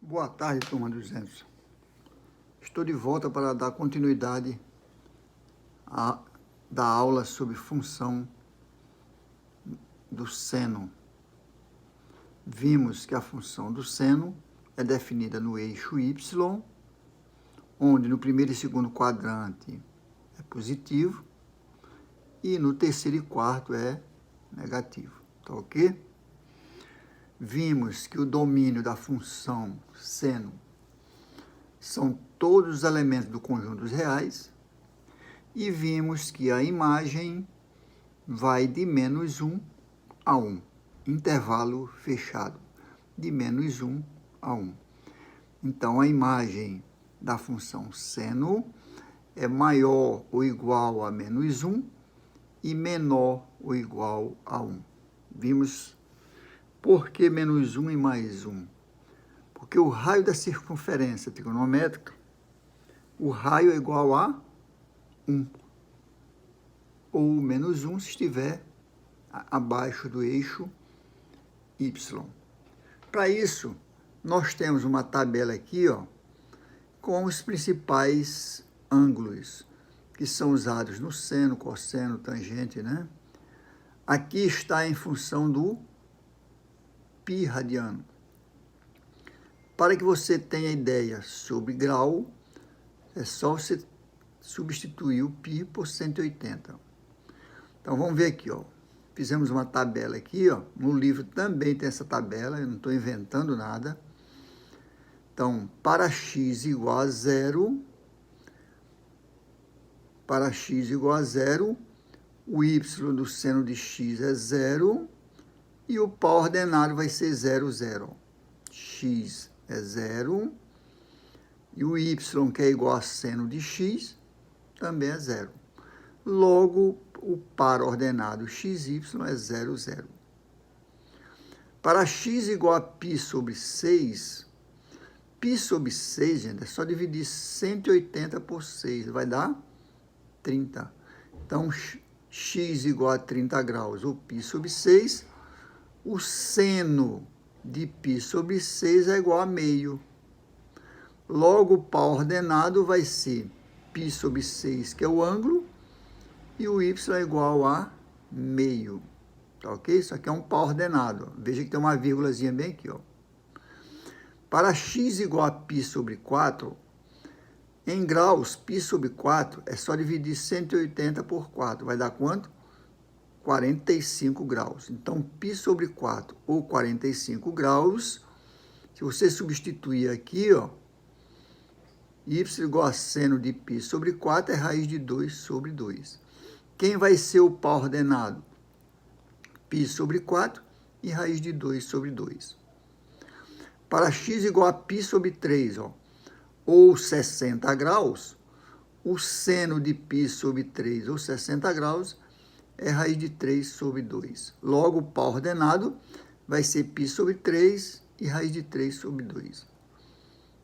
Boa tarde, turma 200. Estou de volta para dar continuidade da aula sobre função do seno. Vimos que a função do seno é definida no eixo Y, onde no primeiro e segundo quadrante é positivo e no terceiro e quarto é negativo. Tá ok? Vimos que o domínio da função seno são todos os elementos do conjunto dos reais e vimos que a imagem vai de menos 1 a 1, intervalo fechado, de menos 1 a 1. Então, a imagem da função seno é maior ou igual a menos 1 e menor ou igual a 1. Vimos por que menos 1 e mais 1? Porque o raio da circunferência trigonométrica, o raio é igual a 1, ou menos 1 se estiver abaixo do eixo Y. Para isso, nós temos uma tabela aqui, com os principais ângulos que são usados no seno, cosseno, tangente, né? Aqui está em função do π radiano. Para que você tenha ideia sobre grau, é só você substituir o π por 180. Então, vamos ver aqui, Fizemos uma tabela aqui, No livro também tem essa tabela, eu não estou inventando nada. Então, para x igual a 0, o y do seno de x é 0 e o pau ordenado vai ser 0, 0. X é 0 e o y, que é igual a seno de x, também é 0. Logo, o par ordenado xy é 0, 0. Para x igual a π sobre 6, π sobre 6, gente, é só dividir 180 por 6, vai dar 30. Então, x igual a 30 graus, ou π sobre 6, o seno de π sobre 6 é igual a meio. Logo, o par ordenado vai ser π sobre 6, que é o ângulo, e o y é igual a meio. Tá ok? Isso aqui é um par ordenado. Veja que tem uma vírgulazinha bem aqui, Para x igual a π sobre 4, em graus, π sobre 4 é só dividir 180 por 4. Vai dar quanto? 45 graus. Então, π sobre 4 ou 45 graus, se você substituir aqui, y igual a seno de π sobre 4 é raiz de 2 sobre 2. Quem vai ser o par ordenado? π sobre 4 e raiz de 2 sobre 2. Para x igual a π sobre 3, ou 60 graus, o seno de π sobre 3 ou 60 graus é raiz de 3 sobre 2. Logo, o par ordenado vai ser π sobre 3 e raiz de 3 sobre 2.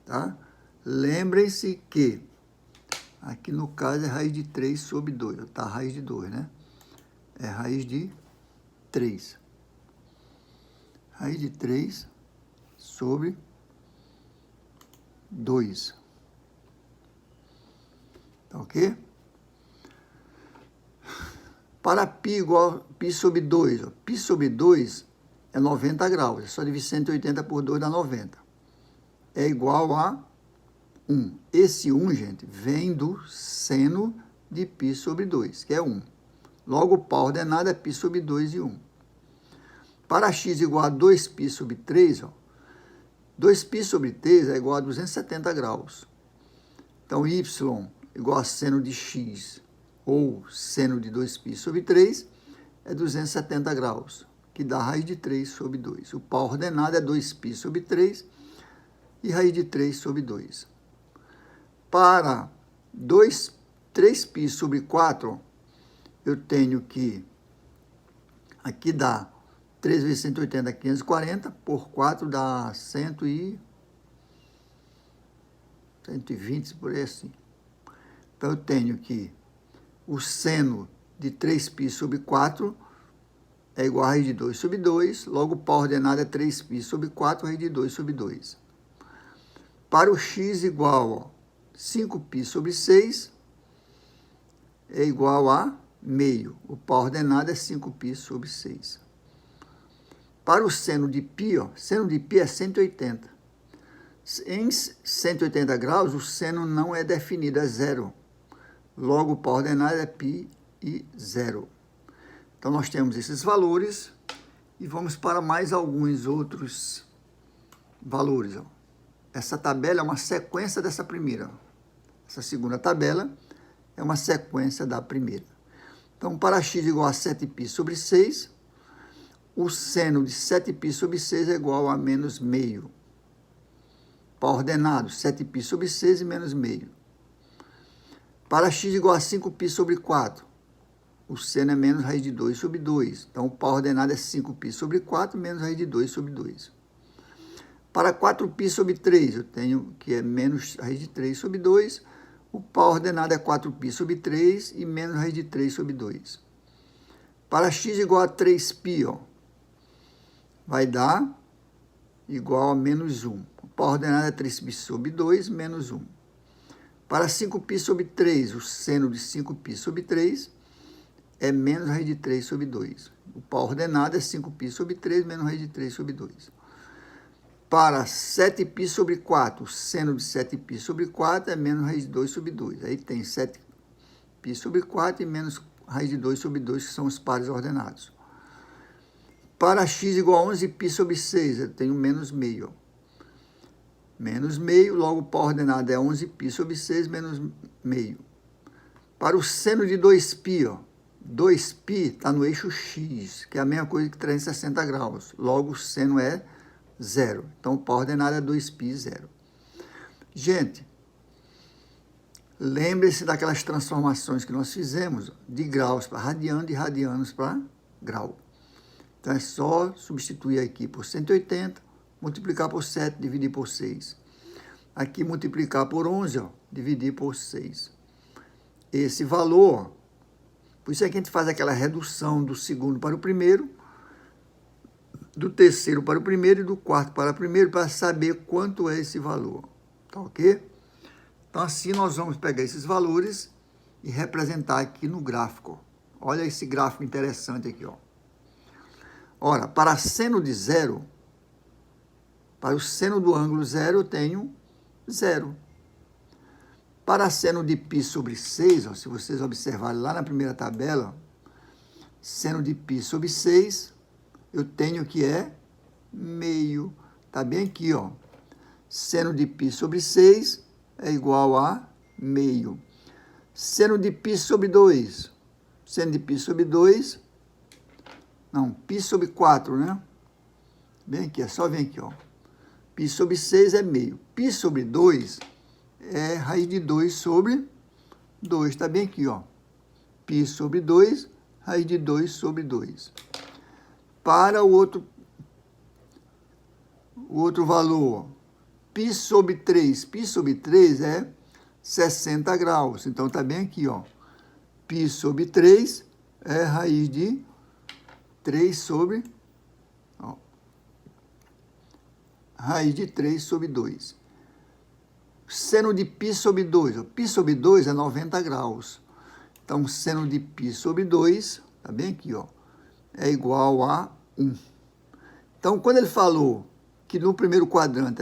Tá? Lembrem-se que aqui no caso é raiz de 3 sobre 2. Tá, raiz de 2, né? É raiz de 3. Raiz de 3 sobre 2. Tá ok? Para π igual a π sobre 2, π sobre 2 é 90 graus. É só dividir 180 por 2 dá 90. É igual a 1. Esse 1, gente, vem do seno de π sobre 2, que é 1. Logo, o par ordenado é π sobre 2 e 1. Para x igual a 2π sobre 3, 2π sobre 3 é igual a 270 graus. Então, y igual a seno de x ou seno de 2π sobre 3 é 270 graus, que dá raiz de 3 sobre 2. O par ordenado é 2π sobre 3 e raiz de 3 sobre 2. Para 3π sobre 4, eu tenho que, aqui dá 3 vezes 180, 540, por 4 dá 120, por aí assim. Então, eu tenho que o seno de 3π sobre 4 é igual a raiz de 2 sobre 2, logo o par ordenado é 3π sobre 4, raiz de 2 sobre 2. Para o x igual, ó, 5π sobre 6 é igual a meio. O pau ordenado é 5π sobre 6. Para o seno de π, ó, seno de π é 180. Em 180 graus, o seno não é definido, é zero. Logo, o pau ordenado é π e zero. Então, nós temos esses valores e vamos para mais alguns outros valores, ó. Essa tabela é uma sequência dessa primeira. Essa segunda tabela é uma sequência da primeira. Então, para x igual a 7π sobre 6, o seno de 7π sobre 6 é igual a menos meio. Pau ordenado, 7π sobre 6 e menos meio. Para x igual a 5π sobre 4, o seno é menos raiz de 2 sobre 2. Então, o pau ordenado é 5π sobre 4 menos raiz de 2 sobre 2. Para 4π sobre 3, eu tenho que é menos raiz de 3 sobre 2. O pau ordenado é 4π sobre 3 e menos raiz de 3 sobre 2. Para x igual a 3π, ó, vai dar igual a menos 1. O pau ordenado é 3π sobre 2 menos 1. Para 5π sobre 3, o seno de 5π sobre 3 é menos raiz de 3 sobre 2. O pau ordenado é 5π sobre 3 menos raiz de 3 sobre 2. Para 7π sobre 4, o seno de 7π sobre 4 é menos raiz de 2 sobre 2. Aí tem 7π sobre 4 e menos raiz de 2 sobre 2, que são os pares ordenados. Para x igual a 11π sobre 6, eu tenho menos meio. Menos meio, logo o pau ordenado é 11π sobre 6 menos meio. Para o seno de 2π, ó, 2π está no eixo x, que é a mesma coisa que 360 graus. Logo, o seno é zero. Então, o pau ordenado é 2π, zero. Gente, lembre-se daquelas transformações que nós fizemos de graus para radiano, de radianos para grau. Então, é só substituir aqui por 180, multiplicar por 7, dividir por 6. Aqui, multiplicar por 11, ó, dividir por 6. Esse valor, por isso é que a gente faz aquela redução do segundo para o primeiro, do terceiro para o primeiro e do quarto para o primeiro, para saber quanto é esse valor. Tá ok? Então, assim, nós vamos pegar esses valores e representar aqui no gráfico. Olha esse gráfico interessante aqui, ó. Ora, para seno de zero, para o seno do ângulo zero, eu tenho zero. Para seno de π sobre 6, ó, se vocês observarem lá na primeira tabela, seno de π sobre 6, eu tenho que é meio. Está bem aqui, ó. Seno de π sobre 6 é igual a meio. Seno de π sobre 2. Seno de π sobre 2. Não, π sobre 4, né? Bem aqui, é só vir aqui, ó. Π sobre 6 é meio. Π sobre 2 é raiz de 2 sobre 2. Está bem aqui, ó. Π sobre 2, raiz de 2 sobre 2. Para o outro valor, π sobre 3. Π sobre 3 é 60 graus. Então, está bem aqui, ó. Π sobre 3 é raiz de 3 sobre... Ó, raiz de 3 sobre 2. Seno de π sobre 2. Ó, π sobre 2 é 90 graus. Então, seno de π sobre 2, está bem aqui, ó, é igual a 1. Então, quando ele falou que no primeiro quadrante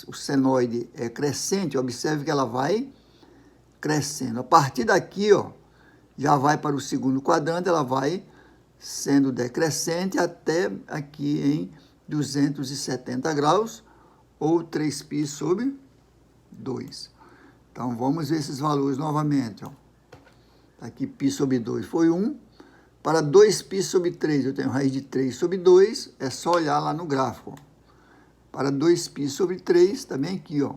o senoide é crescente, observe que ela vai crescendo. A partir daqui, ó, já vai para o segundo quadrante, ela vai sendo decrescente até aqui em 270 graus, ou 3π sobre 2. Então, vamos ver esses valores novamente, ó. Aqui, π sobre 2 foi 1. Para 2π sobre 3, eu tenho raiz de 3 sobre 2, é só olhar lá no gráfico. Para 2π sobre 3, também aqui, ó,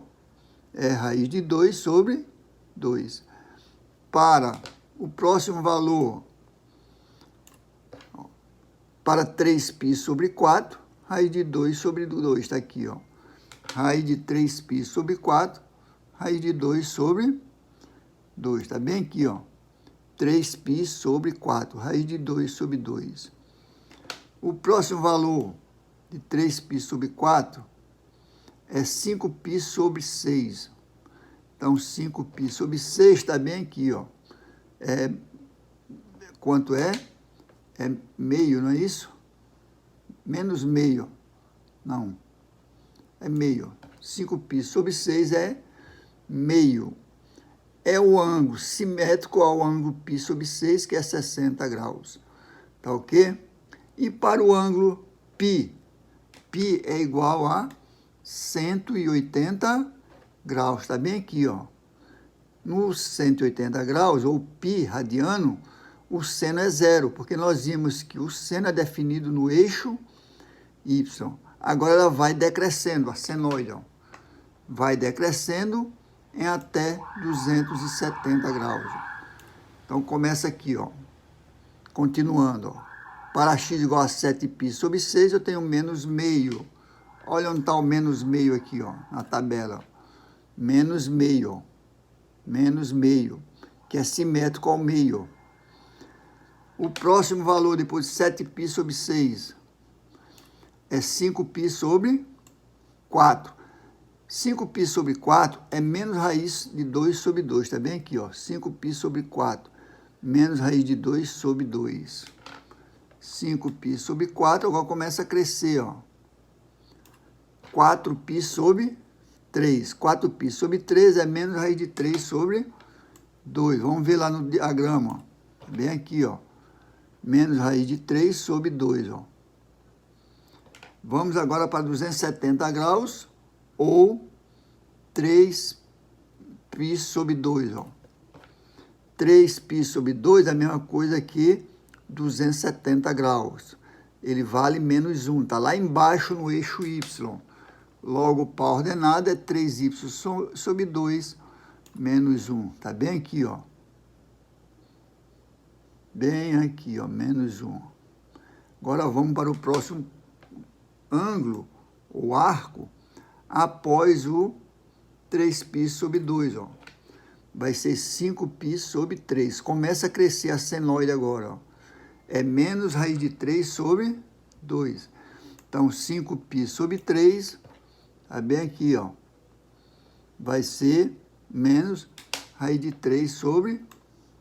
é raiz de 2 sobre 2. Para o próximo valor, ó, para 3π sobre 4, raiz de 2 sobre 2, está aqui, ó. Raiz de 3π sobre 4, raiz de 2 sobre 2, está bem aqui, ó. 3π sobre 4, raiz de 2 sobre 2. O próximo valor de 3π sobre 4 é 5π sobre 6. Então, 5π sobre 6 está bem aqui, ó. Quanto é? É meio, não é isso? Menos meio. Não. É meio. 5π sobre 6 é meio. É o ângulo simétrico ao ângulo π sobre 6, que é 60 graus. Tá ok? E para o ângulo π, π é igual a 180 graus. Está bem aqui, ó. No 180 graus, ou π radiano, o seno é zero, porque nós vimos que o seno é definido no eixo y. Agora ela vai decrescendo, a senoide, ó. Vai decrescendo em até 270 graus. Então, começa aqui, ó. Continuando, ó. Para x igual a 7π sobre 6, eu tenho menos meio. Olha onde está o menos meio aqui, ó, na tabela. Menos meio, ó. Menos meio, que é simétrico ao meio. O próximo valor, depois de 7π sobre 6, é 5π sobre 4. 5π sobre 4 é menos raiz de 2 sobre 2. Está bem aqui, ó. 5π sobre 4, menos raiz de 2 sobre 2. 5π sobre 4, agora começa a crescer, ó. 4π sobre 3. 4π sobre 3 é menos raiz de 3 sobre 2. Vamos ver lá no diagrama, ó. Bem aqui, ó. Menos raiz de 3 sobre 2, ó. Vamos agora para 270 graus, ou 3π sobre 2, ó. 3π sobre 2 é a mesma coisa que 270 graus. Ele vale menos 1, está lá embaixo no eixo y. Logo, para a ordenada é 3y sobre 2 menos 1. Está bem aqui, ó. Bem aqui, ó, menos 1. Agora vamos para o próximo ângulo, o arco, após o 3π sobre 2, ó. Vai ser 5π sobre 3. Começa a crescer a senoide agora, ó. É menos raiz de 3 sobre 2. Então, 5π sobre 3, tá bem aqui, ó. Vai ser menos raiz de 3 sobre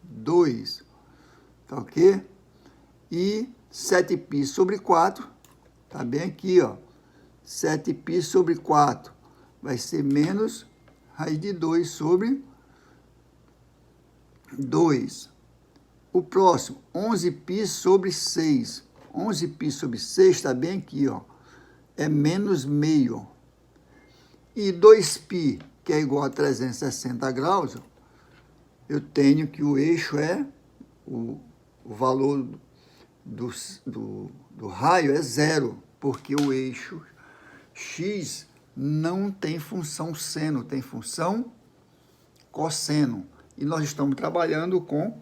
2. Tá ok? E 7π sobre 4, tá bem aqui, ó. 7π sobre 4 vai ser menos raiz de 2 sobre 2. O próximo, 11π sobre 6. 11π sobre 6 está bem aqui, ó. É menos meio. E 2π, que é igual a 360 graus, ó, eu tenho que o eixo é, o valor do raio é zero, porque o eixo x não tem função seno, tem função cosseno. E nós estamos trabalhando com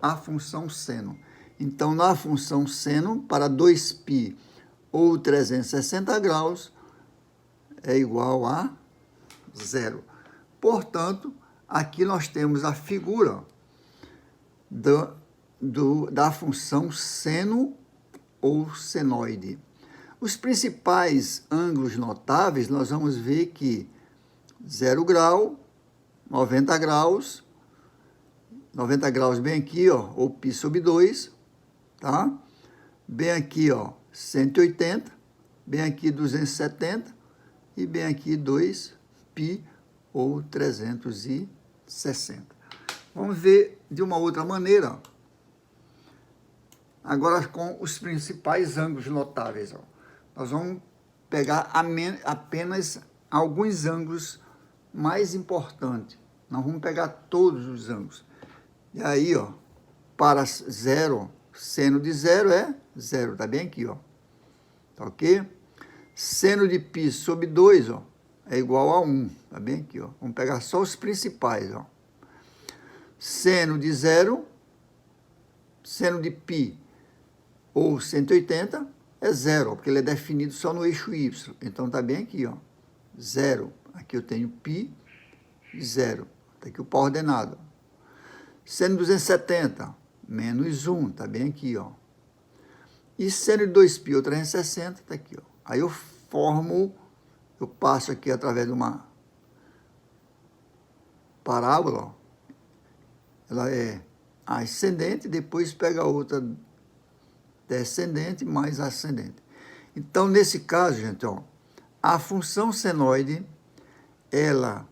a função seno. Então, na função seno, para 2π ou 360 graus, é igual a zero. Portanto, aqui nós temos a figura da função seno ou senoide. Os principais ângulos notáveis, nós vamos ver que 0 grau, 90 graus, 90 graus bem aqui, ó, ou π sobre 2, tá? Bem aqui, ó, 180, bem aqui 270 e bem aqui 2π ou 360. Vamos ver de uma outra maneira, ó. Agora com os principais ângulos notáveis, ó. Nós vamos pegar apenas alguns ângulos mais importantes. Não vamos pegar todos os ângulos. E aí, ó, para zero, seno de zero é zero, tá bem aqui, ó. Tá ok? Seno de π sobre 2, ó, é igual a 1, tá bem aqui, ó. Vamos pegar só os principais, ó. Seno de zero, seno de π ou 180 é zero, porque ele é definido só no eixo y. Então, tá bem aqui, ó, zero. Aqui eu tenho π, zero. Tá aqui o pau ordenado. Seno de 270, menos 1, tá bem aqui, ó. E seno de 2π ou 360, tá aqui, ó. Aí eu formo eu passo aqui através de uma parábola, ó. Ela é ascendente, depois pega outra descendente mais ascendente. Então, nesse caso, gente, ó, a função senoide, ela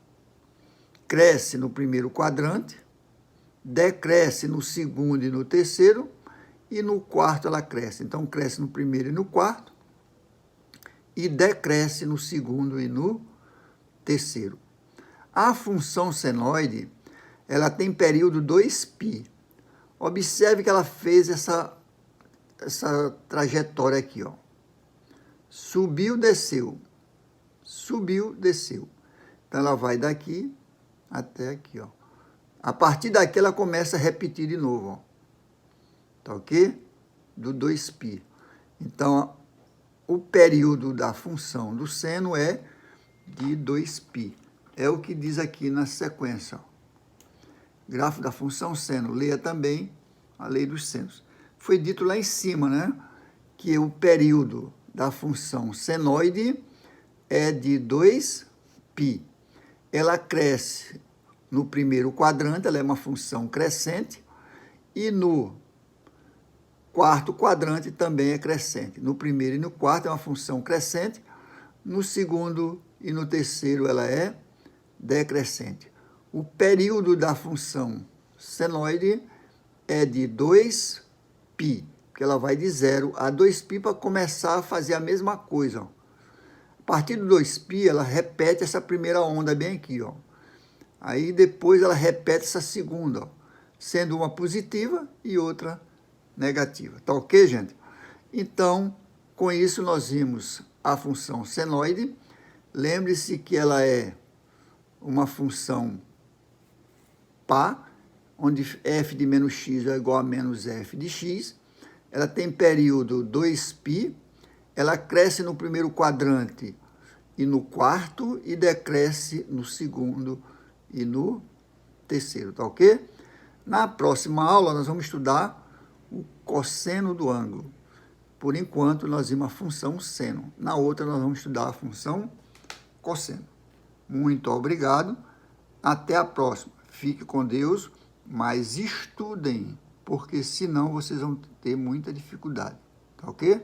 cresce no primeiro quadrante, decresce no segundo e no terceiro, e no quarto ela cresce. Então, cresce no primeiro e no quarto, e decresce no segundo e no terceiro. A função senoide, ela tem período 2π. Observe que ela fez essa trajetória aqui, ó. Subiu, desceu. Subiu, desceu. Então, ela vai daqui até aqui, ó. A partir daqui, ela começa a repetir de novo, ó. Tá ok? Do 2π. Então, o período da função do seno é de 2π. É o que diz aqui na sequência, ó. Gráfico da função seno. Leia também a lei dos senos. Foi dito lá em cima, né? Que o período da função senoide é de 2π. Ela cresce no primeiro quadrante, ela é uma função crescente, e no quarto quadrante também é crescente. No primeiro e no quarto é uma função crescente, no segundo e no terceiro ela é decrescente. O período da função senoide é de 2π, porque ela vai de 0 a 2π para começar a fazer a mesma coisa, ó. A partir do 2π, ela repete essa primeira onda bem aqui, ó. Aí depois ela repete essa segunda, ó, sendo uma positiva e outra negativa. Tá ok, gente? Então, com isso nós vimos a função senoide. Lembre-se que ela é uma função pá, onde f de menos x é igual a menos f de x. Ela tem período 2π, ela cresce no primeiro quadrante e no quarto, e decresce no segundo e no terceiro, tá ok? Na próxima aula, nós vamos estudar o cosseno do ângulo. Por enquanto, nós vimos a função seno. Na outra, nós vamos estudar a função cosseno. Muito obrigado. Até a próxima. Fique com Deus, mas estudem, porque senão vocês vão ter muita dificuldade, tá ok?